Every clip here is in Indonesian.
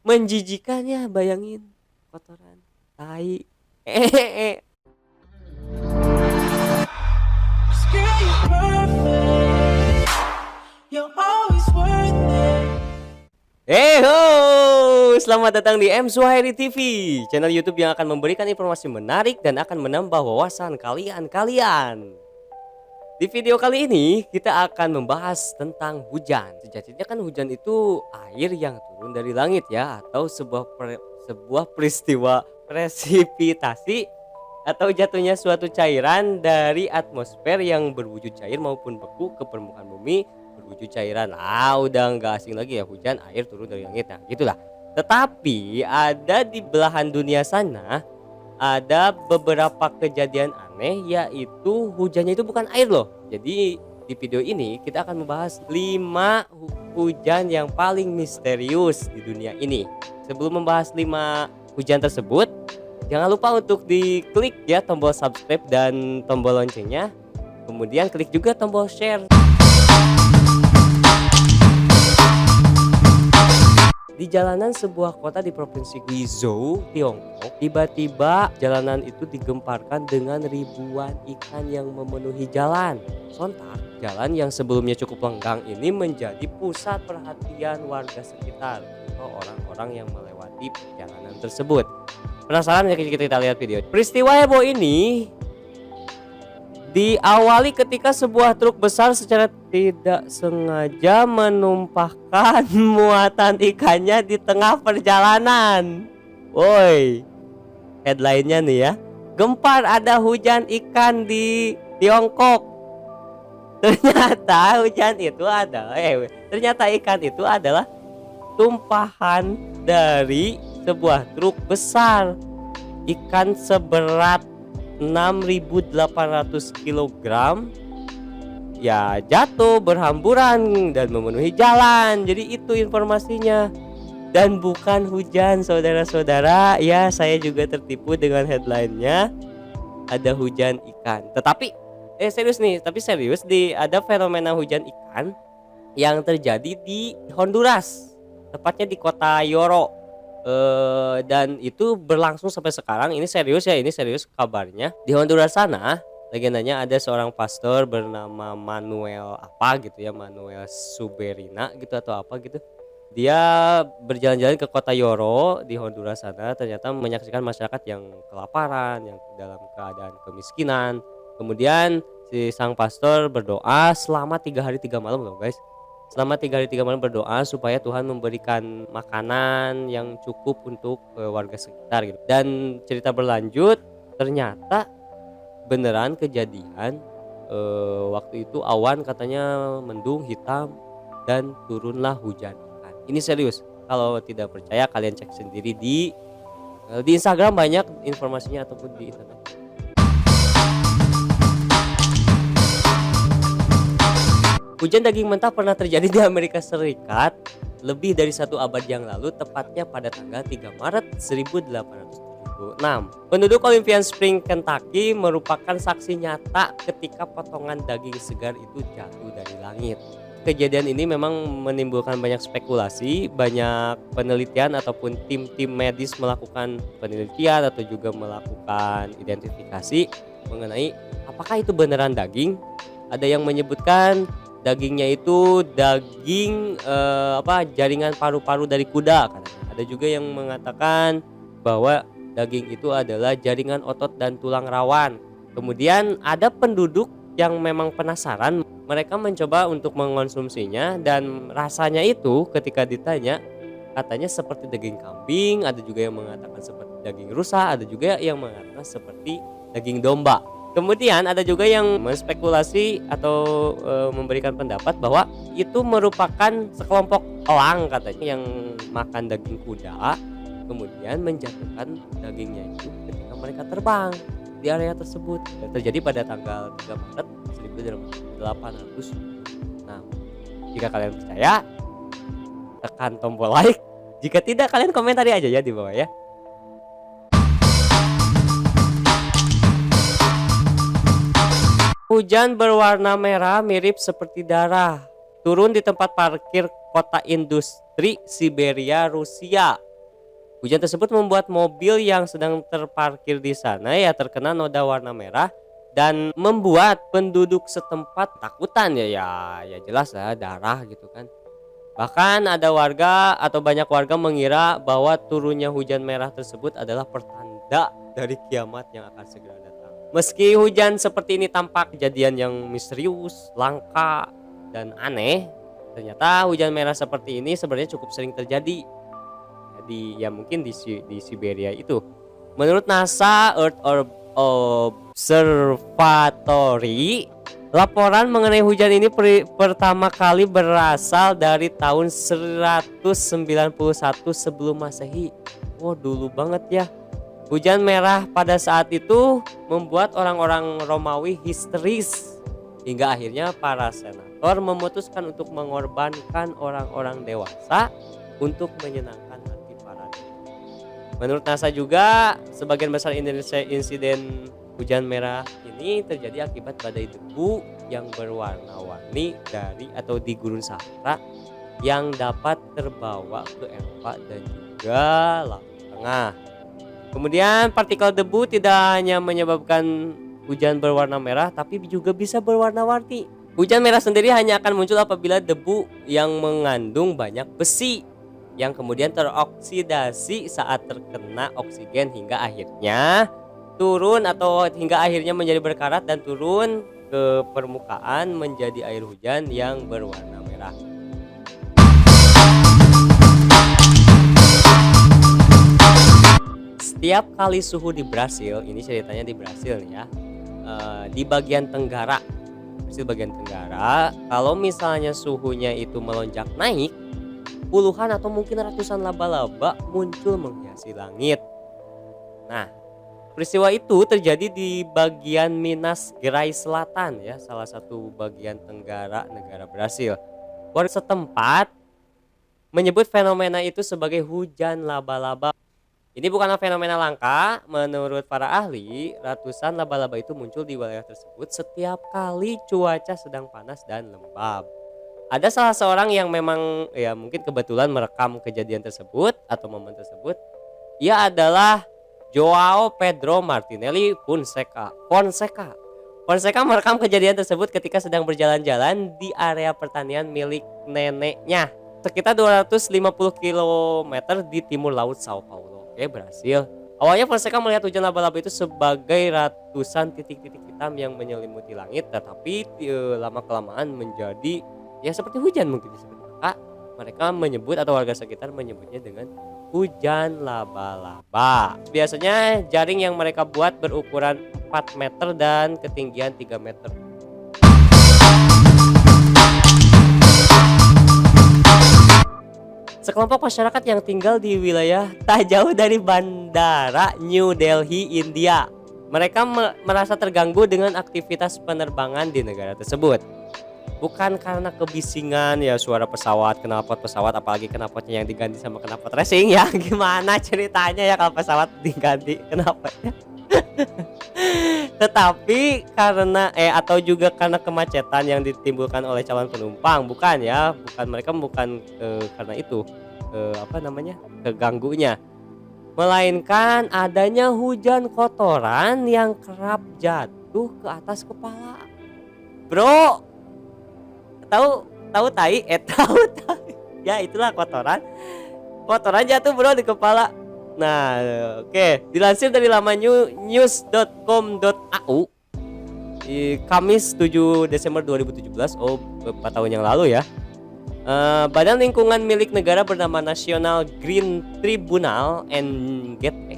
Menjijikan ya, bayangin kotoran, tai. Eh, Girl, you're perfect. You're always worth it. Ho, selamat datang di M Suhairi TV, channel YouTube yang akan memberikan informasi menarik dan akan menambah wawasan kalian. Di video kali ini kita akan membahas tentang hujan. Sejatinya kan hujan itu air yang turun dari langit ya, atau sebuah peristiwa presipitasi atau jatuhnya suatu cairan dari atmosfer yang berwujud cair maupun beku ke permukaan bumi berwujud cairan. Udah nggak asing lagi ya, hujan air turun dari langit. Nah, gitulah. Tetapi ada di belahan dunia sana ada beberapa kejadian aneh, yaitu hujannya itu bukan air loh. Jadi di video ini kita akan membahas 5 hujan yang paling misterius di dunia ini. Sebelum membahas 5 hujan tersebut, jangan lupa untuk diklik ya tombol subscribe dan tombol loncengnya. Kemudian klik juga tombol share. Di jalanan sebuah kota di provinsi Guizhou, Tiongkok, tiba-tiba jalanan itu digemparkan dengan ribuan ikan yang memenuhi jalan. Sontak, jalan yang sebelumnya cukup lenggang ini menjadi pusat perhatian warga sekitar atau orang-orang yang melewati jalanan tersebut. Penasaran ya, kita lihat video. Peristiwa heboh ini diawali ketika sebuah truk besar secara tidak sengaja menumpahkan muatan ikannya di tengah perjalanan. Woi, headline-nya nih ya. Gempar ada hujan ikan di Tiongkok. Ternyata ikan itu adalah tumpahan dari sebuah truk besar. Ikan seberat 6.800 kg ya jatuh berhamburan dan memenuhi jalan. Jadi itu informasinya, dan bukan hujan saudara-saudara ya. Saya juga tertipu dengan headline-nya ada hujan ikan, tetapi serius nih, ada fenomena hujan ikan yang terjadi di Honduras, tepatnya di kota Yoro. Dan itu berlangsung sampai sekarang. Ini serius kabarnya. Di Honduras sana, legendanya ada seorang pastor bernama Manuel Manuel Suberina gitu atau apa gitu. Dia berjalan-jalan ke kota Yoro di Honduras sana, ternyata menyaksikan masyarakat yang kelaparan, yang dalam keadaan kemiskinan. Kemudian si sang pastor berdoa selama 3 hari 3 malam loh guys. Selama 3 hari 3 malam berdoa supaya Tuhan memberikan makanan yang cukup untuk warga sekitar gitu. Dan cerita berlanjut, ternyata beneran kejadian. Waktu itu awan katanya mendung hitam dan turunlah hujan ikan. Ini serius. Kalau tidak percaya kalian cek sendiri di Instagram, banyak informasinya, ataupun di internet. Hujan daging mentah pernah terjadi di Amerika Serikat lebih dari 1 abad yang lalu, tepatnya pada tanggal 3 Maret 1876. Penduduk Olympian Spring, Kentucky merupakan saksi nyata ketika potongan daging segar itu jatuh dari langit. Kejadian ini memang menimbulkan banyak spekulasi. Banyak penelitian ataupun tim-tim medis melakukan penelitian atau juga melakukan identifikasi mengenai apakah itu beneran daging. Ada yang menyebutkan dagingnya itu daging jaringan paru-paru dari kuda katanya. Ada juga yang mengatakan bahwa daging itu adalah jaringan otot dan tulang rawan. Kemudian ada penduduk yang memang penasaran, mereka mencoba untuk mengonsumsinya, dan rasanya itu ketika ditanya katanya seperti daging kambing, ada juga yang mengatakan seperti daging rusa, ada juga yang mengatakan seperti daging domba. Kemudian ada juga yang menspekulasi atau memberikan pendapat bahwa itu merupakan sekelompok elang katanya yang makan daging kuda, kemudian menjatuhkan dagingnya itu ketika mereka terbang di area tersebut. Terjadi pada tanggal 3 Maret 1800. Nah, jika kalian percaya, tekan tombol like. Jika tidak, kalian komentari aja ya di bawah ya. Hujan berwarna merah mirip seperti darah turun di tempat parkir kota industri Siberia, Rusia. Hujan tersebut membuat mobil yang sedang terparkir di sana ya terkena noda warna merah dan membuat penduduk setempat takutan ya jelas lah darah gitu kan. Bahkan ada warga atau banyak warga mengira bahwa turunnya hujan merah tersebut adalah pertanda dari kiamat yang akan segera datang. Meski hujan seperti ini tampak kejadian yang misterius, langka, dan aneh, ternyata hujan merah seperti ini sebenarnya cukup sering terjadi mungkin di Siberia itu. Menurut NASA Earth Observatory, laporan mengenai hujan ini pertama kali berasal dari tahun 191 sebelum Masehi. Oh, dulu banget ya. Hujan merah pada saat itu membuat orang-orang Romawi histeris hingga akhirnya para senator memutuskan untuk mengorbankan orang-orang dewasa untuk menyenangkan hati para dewa. Menurut NASA juga, sebagian besar insiden hujan merah ini terjadi akibat badai debu yang berwarna-warni di Gurun Sahara yang dapat terbawa ke Eropa dan juga Laut Tengah. Kemudian partikel debu tidak hanya menyebabkan hujan berwarna merah tapi juga bisa berwarna-warni. Hujan merah sendiri hanya akan muncul apabila debu yang mengandung banyak besi yang kemudian teroksidasi saat terkena oksigen hingga akhirnya menjadi berkarat dan turun ke permukaan menjadi air hujan yang berwarna merah. Setiap kali suhu di Brasil, ini ceritanya di Brasil nih ya, di bagian tenggara, kalau misalnya suhunya itu melonjak naik, puluhan atau mungkin ratusan laba-laba muncul menghiasi langit. Nah, peristiwa itu terjadi di bagian Minas Gerais Selatan ya, salah satu bagian tenggara negara Brasil. Warga setempat menyebut fenomena itu sebagai hujan laba-laba. Ini bukanlah fenomena langka. Menurut para ahli, ratusan laba-laba itu muncul di wilayah tersebut setiap kali cuaca sedang panas dan lembab. Ada salah seorang yang memang ya mungkin kebetulan merekam kejadian tersebut atau momen tersebut. Ia adalah Joao Pedro Martinelli Fonseca. Fonseca merekam kejadian tersebut ketika sedang berjalan-jalan di area pertanian milik neneknya sekitar 250 km di timur laut Sao Paulo. Oke, Brasil. Awalnya Fonseca melihat hujan laba-laba itu sebagai ratusan titik-titik hitam yang menyelimuti langit, tetapi lama-kelamaan menjadi ya seperti hujan mungkin disebut. Maka mereka menyebut atau warga sekitar menyebutnya dengan hujan laba-laba. Biasanya jaring yang mereka buat berukuran 4 meter dan ketinggian 3 meter. Sekelompok masyarakat yang tinggal di wilayah tak jauh dari bandara New Delhi, India. Mereka merasa terganggu dengan aktivitas penerbangan di negara tersebut. Bukan karena kebisingan ya suara pesawat, knalpot pesawat, apalagi knalpotnya yang diganti sama knalpot racing ya. Gimana ceritanya ya kalau pesawat diganti knalpotnya. Tetapi karena atau juga karena kemacetan yang ditimbulkan oleh calon penumpang, mereka bukan karena itu keganggunya, melainkan adanya hujan kotoran yang kerap jatuh ke atas kepala. Bro, tahu tai ya itulah kotoran jatuh bro di kepala. Nah, oke. Dilansir dari laman news.com.au di Kamis 7 Desember 2017, 4 tahun yang lalu ya. Badan lingkungan milik negara bernama National Green Tribunal NGT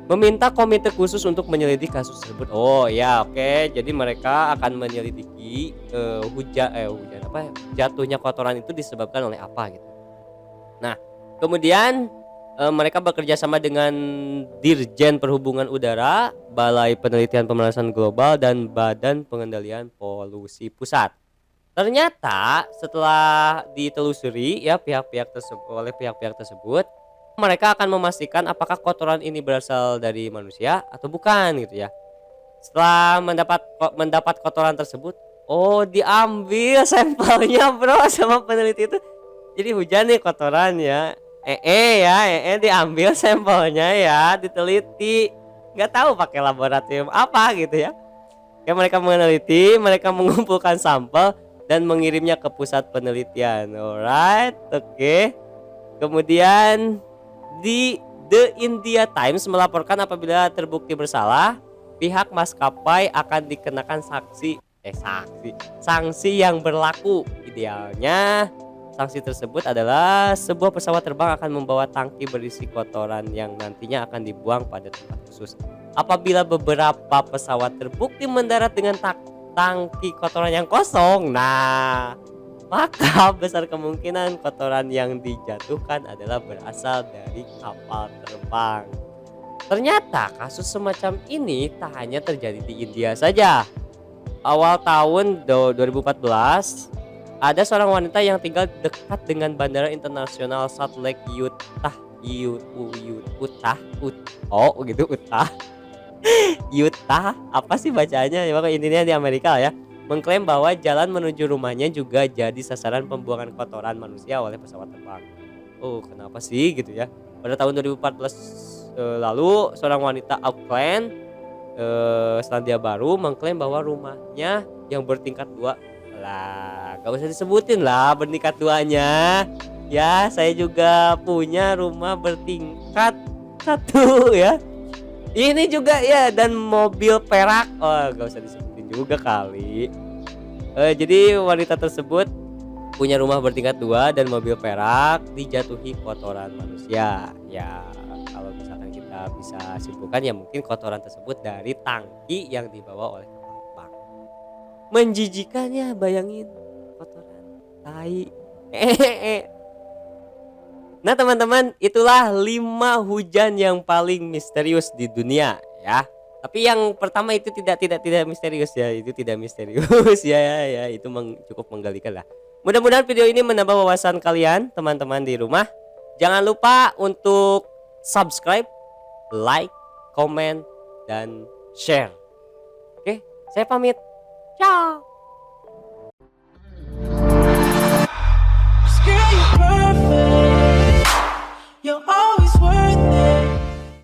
meminta komite khusus untuk menyelidiki kasus tersebut. Oh ya, oke. Jadi mereka akan menyelidiki jatuhnya kotoran itu disebabkan oleh apa gitu. Nah, kemudian mereka bekerja sama dengan Dirjen Perhubungan Udara, Balai Penelitian Pemanasan Global, dan Badan Pengendalian Polusi Pusat. Ternyata setelah ditelusuri ya oleh pihak-pihak tersebut, mereka akan memastikan apakah kotoran ini berasal dari manusia atau bukan gitu ya. Setelah mendapat kotoran tersebut, diambil sampelnya bro sama peneliti itu. Jadi hujan nih kotoran ya. Diambil sampelnya ya, diteliti. Nggak tahu pakai laboratorium apa gitu ya. Ya mereka meneliti, mereka mengumpulkan sampel dan mengirimnya ke pusat penelitian. Alright, oke. Kemudian di The India Times melaporkan apabila terbukti bersalah, pihak maskapai akan dikenakan sanksi yang berlaku. Idealnya sanksi tersebut adalah sebuah pesawat terbang akan membawa tangki berisi kotoran yang nantinya akan dibuang pada tempat khusus. Apabila beberapa pesawat terbukti mendarat dengan tangki kotoran yang kosong, nah maka besar kemungkinan kotoran yang dijatuhkan adalah berasal dari kapal terbang. Ternyata kasus semacam ini tak hanya terjadi di India saja. Awal tahun 2014, ada seorang wanita yang tinggal dekat dengan Bandara Internasional Salt Lake Utah, Utah, apa sih bacanya? Ya, intinya di Amerika ya. Mengklaim bahwa jalan menuju rumahnya juga jadi sasaran pembuangan kotoran manusia oleh pesawat terbang. Oh, kenapa sih gitu ya? Pada tahun 2014 lalu, seorang wanita Auckland, Selandia Baru mengklaim bahwa rumahnya yang bertingkat 2, lah gak usah disebutin lah bertingkat 2-nya ya, saya juga punya rumah bertingkat 1 ya, ini juga ya, dan mobil perak, oh gak usah disebutin juga kali. Jadi wanita tersebut punya rumah bertingkat 2 dan mobil perak, dijatuhi kotoran manusia ya. Kalau misalkan kita bisa simpulkan ya mungkin kotoran tersebut dari tangki yang dibawa oleh kapal terbang. Menjijikan ya, bayangin kotoran tai. Nah teman-teman, itulah 5 hujan yang paling misterius di dunia ya. Tapi yang pertama itu tidak misterius ya, itu tidak misterius ya, itu cukup menggelikan lah. Mudah-mudahan video ini menambah wawasan kalian teman-teman di rumah. Jangan lupa untuk subscribe, like, komen, dan share. Oke, saya pamit. Ciao.